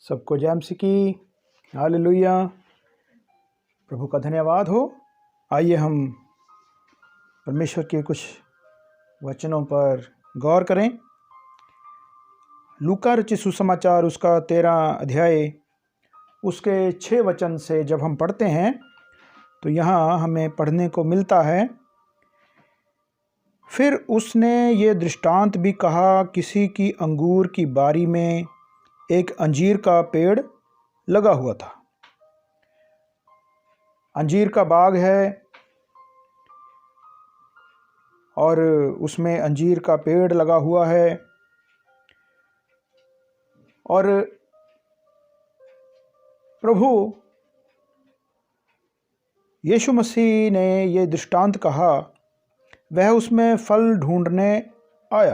सबको जय मसीह की। हालेलुया, प्रभु का धन्यवाद हो। आइए हम परमेश्वर के कुछ वचनों पर गौर करें। लूका रचित सुसमाचार उसका 13 अध्याय उसके 6 वचन से जब हम पढ़ते हैं तो यहाँ हमें पढ़ने को मिलता है, फिर उसने ये दृष्टांत भी कहा, किसी की अंगूर की बारी में एक अंजीर का पेड़ लगा हुआ था। अंजीर का बाग है और उसमें अंजीर का पेड़ लगा हुआ है, और प्रभु यीशु मसीह ने ये दृष्टांत कहा। वह उसमें फल ढूंढने आया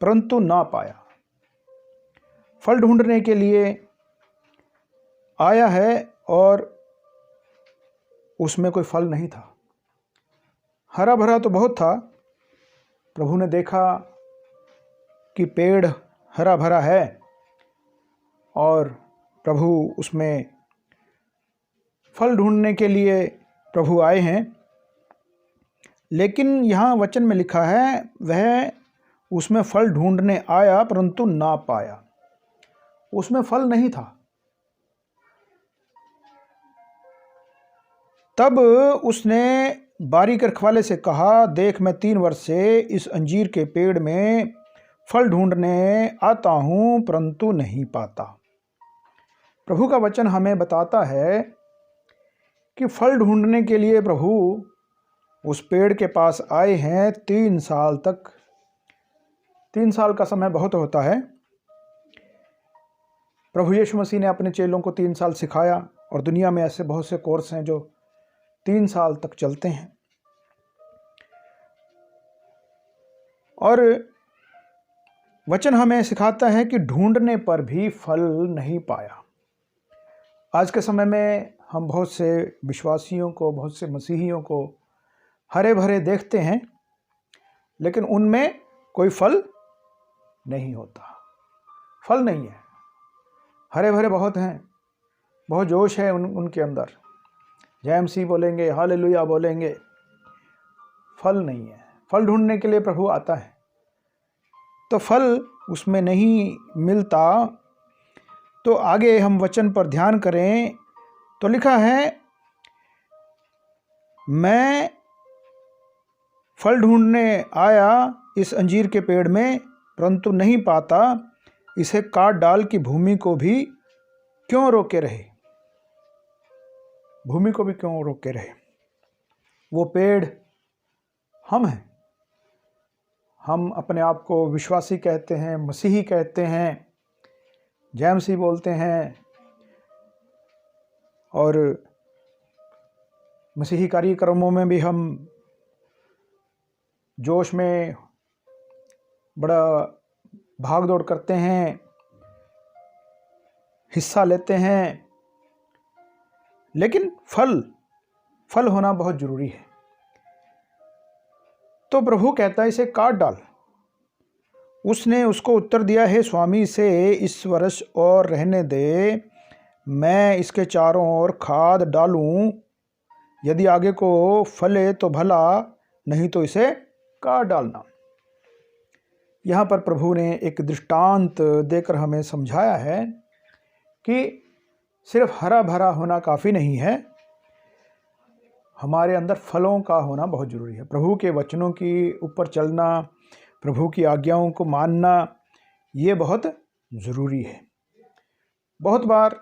परंतु ना पाया। फल ढूंढने के लिए आया है और उसमें कोई फल नहीं था। हरा भरा तो बहुत था। प्रभु ने देखा कि पेड़ हरा भरा है और प्रभु उसमें फल ढूंढने के लिए प्रभु आए हैं, लेकिन यहाँ वचन में लिखा है वह उसमें फल ढूंढने आया परंतु ना पाया। उसमें फल नहीं था। तब उसने बारी के रखवाले से कहा, देख मैं 3 वर्ष से इस अंजीर के पेड़ में फल ढूंढने आता हूँ परंतु नहीं पाता। प्रभु का वचन हमें बताता है कि फल ढूंढने के लिए प्रभु उस पेड़ के पास आए हैं 3 साल तक। 3 साल का समय बहुत होता है। प्रभु यीशु मसीह ने अपने चेलों को 3 साल सिखाया, और दुनिया में ऐसे बहुत से कोर्स हैं जो 3 साल तक चलते हैं। और वचन हमें सिखाता है कि ढूंढने पर भी फल नहीं पाया। आज के समय में हम बहुत से विश्वासियों को, बहुत से मसीहियों को हरे भरे देखते हैं, लेकिन उनमें कोई फल नहीं होता। फल नहीं है। हरे भरे बहुत हैं, बहुत जोश है उनके अंदर, जय मसीह बोलेंगे, हालेलुया बोलेंगे, फल नहीं है। फल ढूंढने के लिए प्रभु आता है तो फल उसमें नहीं मिलता। तो आगे हम वचन पर ध्यान करें तो लिखा है, मैं फल ढूंढने आया इस अंजीर के पेड़ में परंतु नहीं पाता, इसे काट डाल कि भूमि को भी क्यों रोके रहे। भूमि को भी क्यों रोके रहे। वो पेड़ हम हैं। हम अपने आप को विश्वासी कहते हैं, मसीही कहते हैं, जय मसीह बोलते हैं, और मसीही कार्यक्रमों में भी हम जोश में बड़ा भाग दौड़ करते हैं, हिस्सा लेते हैं, लेकिन फल होना बहुत जरूरी है। तो प्रभु कहता है इसे काट डाल। उसने उसको उत्तर दिया, है स्वामी इसे इस वर्ष और रहने दे, मैं इसके चारों ओर खाद डालूं, यदि आगे को फले तो भला, नहीं तो इसे काट डालना। यहाँ पर प्रभु ने एक दृष्टांत देकर हमें समझाया है कि सिर्फ हरा भरा होना काफ़ी नहीं है, हमारे अंदर फलों का होना बहुत ज़रूरी है। प्रभु के वचनों की ऊपर चलना, प्रभु की आज्ञाओं को मानना, ये बहुत ज़रूरी है। बहुत बार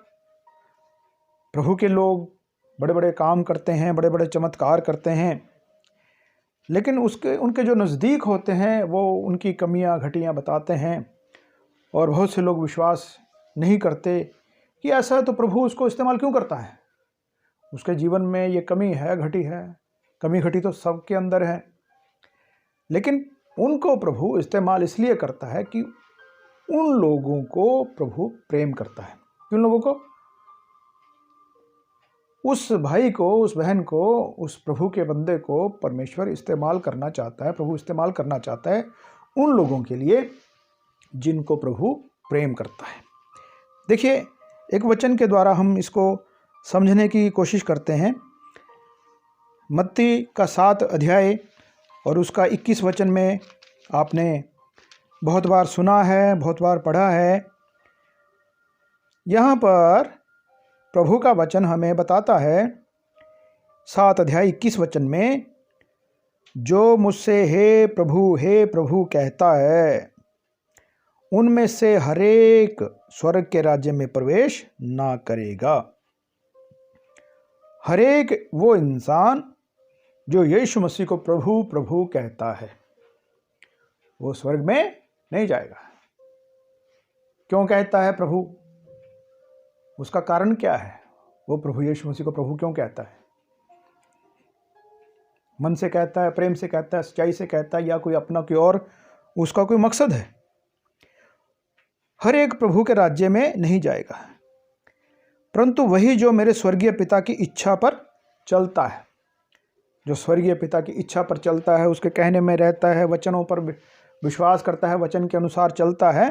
प्रभु के लोग बड़े बड़े काम करते हैं, बड़े बड़े चमत्कार करते हैं, लेकिन उनके जो नज़दीक होते हैं वो उनकी कमियां घटियां बताते हैं, और बहुत से लोग विश्वास नहीं करते कि ऐसा है तो प्रभु उसको इस्तेमाल क्यों करता है। उसके जीवन में ये कमी है, घटी है। कमी घटी तो सबके अंदर है, लेकिन उनको प्रभु इस्तेमाल इसलिए करता है कि उन लोगों को प्रभु प्रेम करता है। उन लोगों को, उस भाई को, उस बहन को, उस प्रभु के बंदे को परमेश्वर इस्तेमाल करना चाहता है। प्रभु इस्तेमाल करना चाहता है उन लोगों के लिए जिनको प्रभु प्रेम करता है। देखिए, एक वचन के द्वारा हम इसको समझने की कोशिश करते हैं। मत्ती का 7 अध्याय और उसका 21 वचन में आपने बहुत बार सुना है, बहुत बार पढ़ा है। यहाँ पर प्रभु का वचन हमें बताता है 7 अध्याय 21 वचन में, जो मुझसे हे प्रभु कहता है, उनमें से हरेक स्वर्ग के राज्य में प्रवेश ना करेगा। हरेक वो इंसान जो यीशु मसीह को प्रभु प्रभु कहता है, वो स्वर्ग में नहीं जाएगा। क्यों कहता है प्रभु? उसका कारण क्या है? वो प्रभु यीशु मसीह को प्रभु क्यों कहता है? मन से कहता है, प्रेम से कहता है, सच्चाई से कहता है, या कोई अपना कोई और उसका कोई मकसद है? हर एक प्रभु के राज्य में नहीं जाएगा, परंतु वही जो मेरे स्वर्गीय पिता की इच्छा पर चलता है। जो स्वर्गीय पिता की इच्छा पर चलता है, उसके कहने में रहता है, वचनों पर विश्वास करता है, वचन के अनुसार चलता है,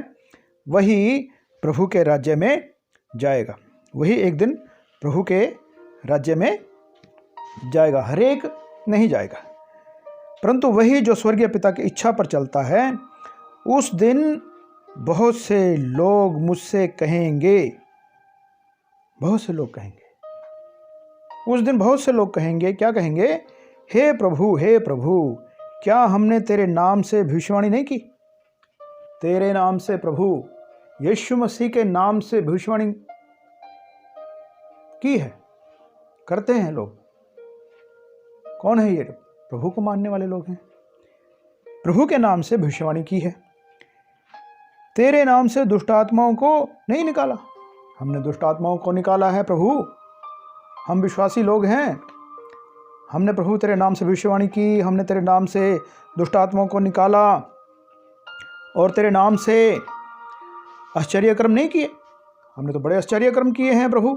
वही प्रभु के राज्य में जाएगा। वही एक दिन प्रभु के राज्य में जाएगा। हर एक नहीं जाएगा, परंतु वही जो स्वर्गीय पिता की इच्छा पर चलता है। उस दिन बहुत से लोग मुझसे कहेंगे, बहुत से लोग कहेंगे, उस दिन बहुत से लोग कहेंगे, क्या कहेंगे? हे प्रभु, क्या हमने तेरे नाम से भविष्यवाणी नहीं की? तेरे नाम से, प्रभु यीशु मसीह के नाम से भविष्यवाणी की है, करते हैं लोग। कौन है ये? प्रभु को मानने वाले लोग हैं। प्रभु के नाम से भविष्यवाणी की है। तेरे नाम से दुष्ट आत्माओं को नहीं निकाला। हमने दुष्ट आत्माओं को निकाला है प्रभु, हम विश्वासी लोग हैं। हमने प्रभु तेरे नाम से भविष्यवाणी की, हमने तेरे नाम से दुष्ट आत्माओं को निकाला और तेरे नाम से आश्चर्य कर्म नहीं किए। हमने तो बड़े आश्चर्य कर्म किए हैं प्रभु।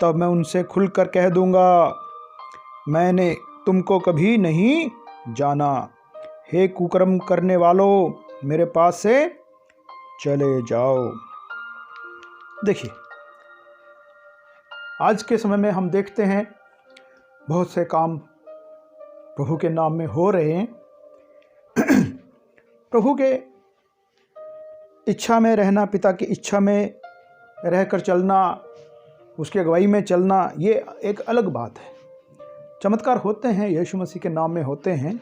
तब मैं उनसे खुलकर कह दूंगा, मैंने तुमको कभी नहीं जाना। हे कुकर्म करने वालों, मेरे पास से चले जाओ। देखिए, आज के समय में हम देखते हैं बहुत से काम प्रभु के नाम में हो रहे हैं। प्रभु के इच्छा में रहना, पिता की इच्छा में रहकर चलना, उसकी अगुवाई में चलना, ये एक अलग बात है। चमत्कार होते हैं, यीशु मसीह के नाम में होते हैं,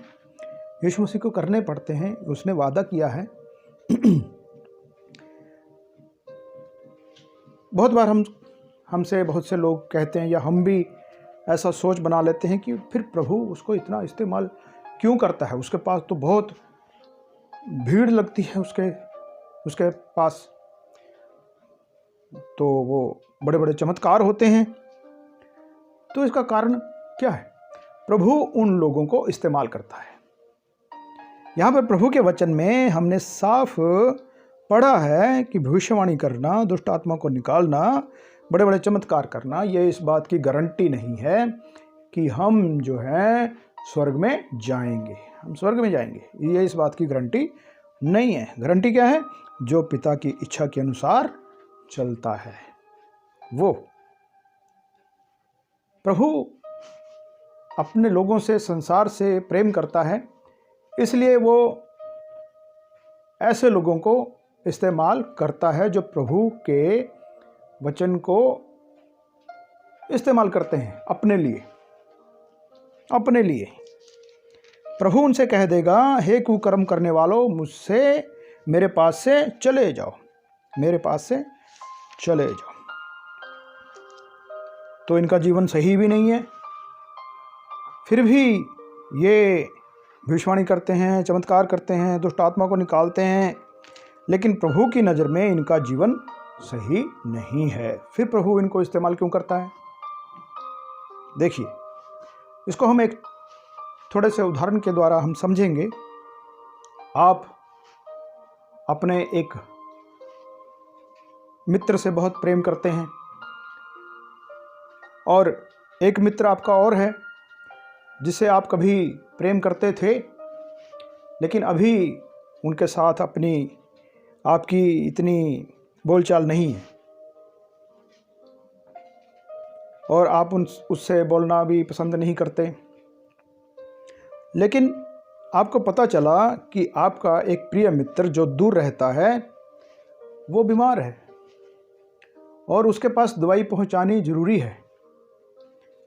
यीशु मसीह को करने पड़ते हैं, उसने वादा किया है। बहुत बार हमसे बहुत से लोग कहते हैं, या हम भी ऐसा सोच बना लेते हैं कि फिर प्रभु उसको इतना इस्तेमाल क्यों करता है? उसके पास तो बहुत भीड़ लगती है, उसके पास तो वो बड़े बड़े चमत्कार होते हैं। तो इसका कारण क्या है? प्रभु उन लोगों को इस्तेमाल करता है। यहाँ पर प्रभु के वचन में हमने साफ पढ़ा है कि भविष्यवाणी करना, दुष्ट आत्मा को निकालना, बड़े बड़े चमत्कार करना, ये इस बात की गारंटी नहीं है कि हम जो है स्वर्ग में जाएंगे, हम स्वर्ग में जाएंगे। ये इस बात की गारंटी नहीं है। गारंटी क्या है? जो पिता की इच्छा के अनुसार चलता है वो। प्रभु अपने लोगों से, संसार से प्रेम करता है, इसलिए वो ऐसे लोगों को इस्तेमाल करता है जो प्रभु के वचन को इस्तेमाल करते हैं अपने लिए। प्रभु उनसे कह देगा, हे कुकर्म करने वालों, मुझसे, मेरे पास से चले जाओ, मेरे पास से चले जाओ। तो इनका जीवन सही भी नहीं है, फिर भी ये भविष्यवाणी करते हैं, चमत्कार करते हैं, दुष्ट आत्मा को निकालते हैं, लेकिन प्रभु की नज़र में इनका जीवन सही नहीं है। फिर प्रभु इनको इस्तेमाल क्यों करता है? देखिए, इसको हम एक थोड़े से उदाहरण के द्वारा हम समझेंगे। आप अपने एक मित्र से बहुत प्रेम करते हैं और एक मित्र आपका और है जिसे आप कभी प्रेम करते थे, लेकिन अभी उनके साथ आपकी इतनी बोलचाल नहीं है। और आप उससे बोलना भी पसंद नहीं करते। लेकिन आपको पता चला कि आपका एक प्रिय मित्र जो दूर रहता है वो बीमार है और उसके पास दवाई पहुंचानी ज़रूरी है।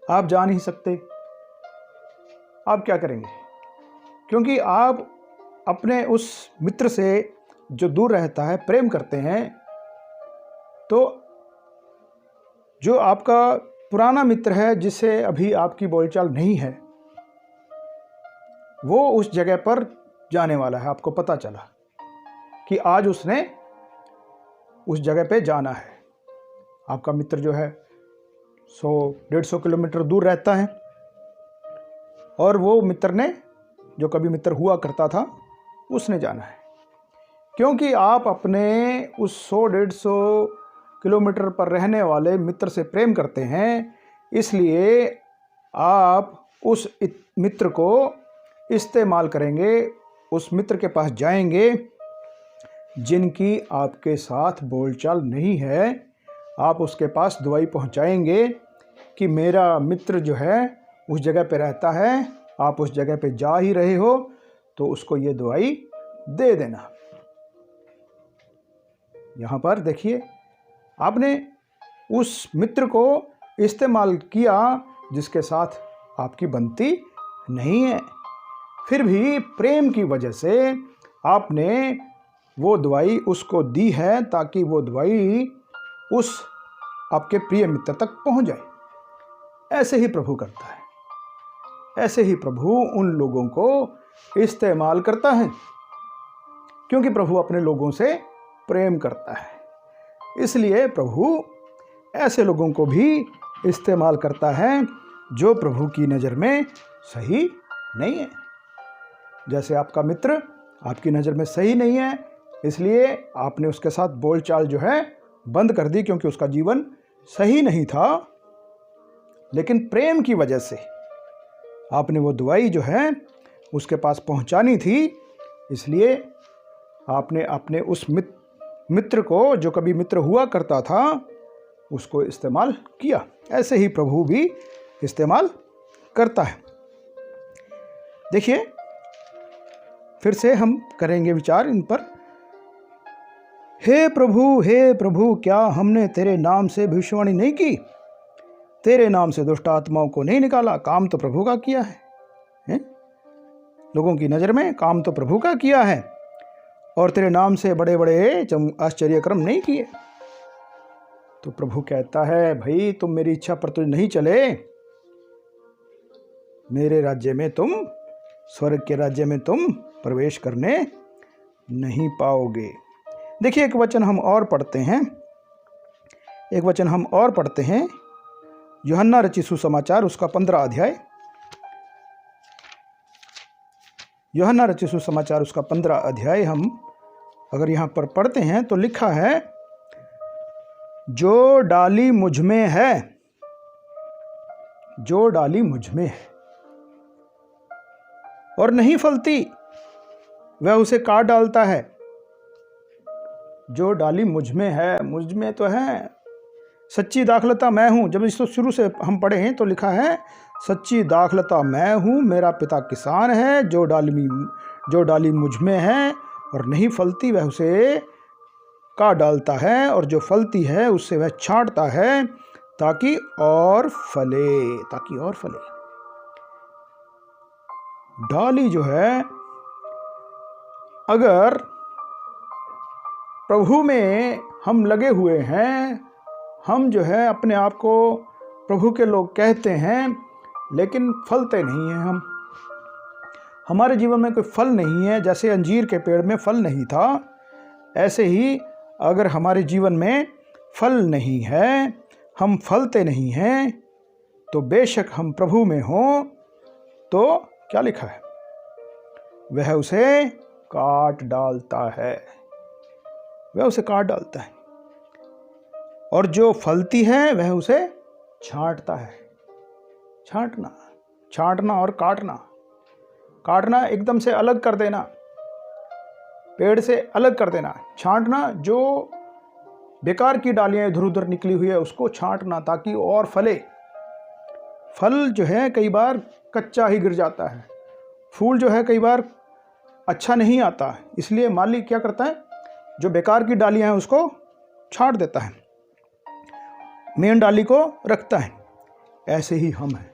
आप जा नहीं सकते। आप क्या करेंगे? क्योंकि आप अपने उस मित्र से जो दूर रहता है प्रेम करते हैं, तो जो आपका पुराना मित्र है जिससे अभी आपकी बोलचाल नहीं है, वो उस जगह पर जाने वाला है। आपको पता चला कि आज उसने उस जगह पे जाना है। आपका मित्र जो है 100-150 किलोमीटर दूर रहता है और वो मित्र ने, जो कभी मित्र हुआ करता था, उसने जाना है। क्योंकि आप अपने उस 100-150 किलोमीटर पर रहने वाले मित्र से प्रेम करते हैं, इसलिए आप उस मित्र को इस्तेमाल करेंगे, उस मित्र के पास जाएंगे जिनकी आपके साथ बोलचाल नहीं है। आप उसके पास दवाई पहुंचाएंगे कि मेरा मित्र जो है उस जगह पे रहता है, आप उस जगह पे जा ही रहे हो तो उसको ये दवाई दे देना। यहाँ पर देखिए, आपने उस मित्र को इस्तेमाल किया जिसके साथ आपकी बनती नहीं है, फिर भी प्रेम की वजह से आपने वो दवाई उसको दी है ताकि वो दवाई उस आपके प्रिय मित्र तक पहुंच जाए। ऐसे ही प्रभु करता है, ऐसे ही प्रभु उन लोगों को इस्तेमाल करता है, क्योंकि प्रभु अपने लोगों से प्रेम करता है। इसलिए प्रभु ऐसे लोगों को भी इस्तेमाल करता है जो प्रभु की नज़र में सही नहीं है। जैसे आपका मित्र आपकी नज़र में सही नहीं है, इसलिए आपने उसके साथ बोलचाल जो है बंद कर दी, क्योंकि उसका जीवन सही नहीं था। लेकिन प्रेम की वजह से आपने वो दवाई जो है उसके पास पहुंचानी थी, इसलिए आपने अपने उस मित्र को, जो कभी मित्र हुआ करता था, उसको इस्तेमाल किया। ऐसे ही प्रभु भी इस्तेमाल करता है। देखिए, फिर से हम करेंगे विचार इन पर। हे प्रभु, क्या हमने तेरे नाम से भविष्यवाणी नहीं की? तेरे नाम से दुष्ट आत्माओं को नहीं निकाला? काम तो प्रभु का किया है? लोगों की नज़र में काम तो प्रभु का किया है, और तेरे नाम से बड़े बड़े आश्चर्य कर्म नहीं किए। तो प्रभु कहता है, भाई तुम मेरी इच्छा पर तो नहीं चले, मेरे राज्य में तुम, स्वर्ग के राज्य में तुम प्रवेश करने नहीं पाओगे। देखिए, एक वचन हम और पढ़ते हैं, यूहन्ना रचित सुसमाचार उसका 15 अध्याय। यूहन्ना रचित सुसमाचार उसका 15 अध्याय हम अगर यहाँ पर पढ़ते हैं तो लिखा है, जो डाली मुझ में है, जो डाली मुझ में है और नहीं फलती, वह उसे काट डालता है। जो डाली मुझ में है, मुझ में तो है सच्ची दाखलता मैं हूँ। जब इसको शुरू से हम पढ़े हैं तो लिखा है, सच्ची दाखलता मैं हूँ, मेरा पिता किसान है। जो डाली मुझ में है और नहीं फलती, वह उसे काट डालता है, और जो फलती है उससे वह छांटता है ताकि और फले। डाली जो है, अगर प्रभु में हम लगे हुए हैं, हम जो है अपने आप को प्रभु के लोग कहते हैं, लेकिन फलते नहीं हैं। हमारे जीवन में कोई फल नहीं है। जैसे अंजीर के पेड़ में फल नहीं था, ऐसे ही अगर हमारे जीवन में फल नहीं है, हम फलते नहीं हैं, तो बेशक हम प्रभु में हों, तो क्या लिखा है, वह उसे काट डालता है, वह उसे काट डालता है। और जो फलती है वह उसे छांटता है। छांटना और काटना एकदम से अलग कर देना, पेड़ से अलग कर देना। छांटना, जो बेकार की डालियां इधर उधर निकली हुई है उसको छांटना ताकि और फले। फल जो है कई बार कच्चा ही गिर जाता है, फूल जो है कई बार अच्छा नहीं आता है। इसलिए माली क्या करता है, जो बेकार की डालियां हैं उसको छांट देता है, मेन डाली को रखता है। ऐसे ही हम हैं,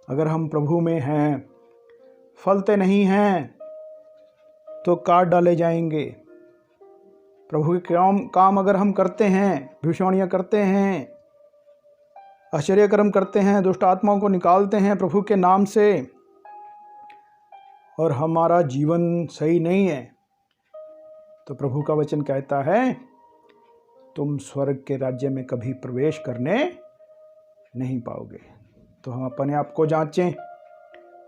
अगर हम प्रभु में हैं, फलते नहीं हैं तो काट डाले जाएंगे। प्रभु के काम अगर हम करते हैं, भविष्यवाणियाँ करते हैं, आश्चर्य कर्म करते हैं, दुष्ट आत्माओं को निकालते हैं प्रभु के नाम से, और हमारा जीवन सही नहीं है, तो प्रभु का वचन कहता है तुम स्वर्ग के राज्य में कभी प्रवेश करने नहीं पाओगे। तो हम अपने आप को जांचें।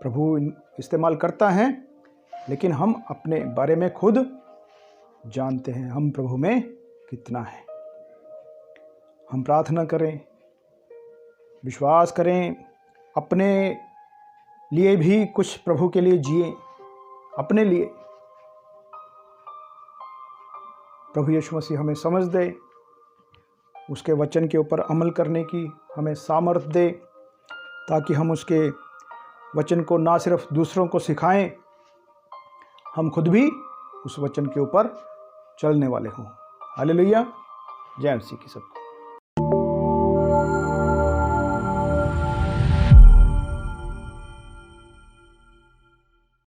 प्रभु इस्तेमाल करता है, लेकिन हम अपने बारे में खुद जानते हैं हम प्रभु में कितना है। हम प्रार्थना करें, विश्वास करें, अपने लिए भी कुछ प्रभु के लिए जिए, अपने लिए। प्रभु यीशु मसीह हमें समझ दे, उसके वचन के ऊपर अमल करने की हमें सामर्थ दे, ताकि हम उसके वचन को ना सिर्फ दूसरों को सिखाएं, हम खुद भी उस वचन के ऊपर चलने वाले हों। हालेलुया। जय मसीह की सबको।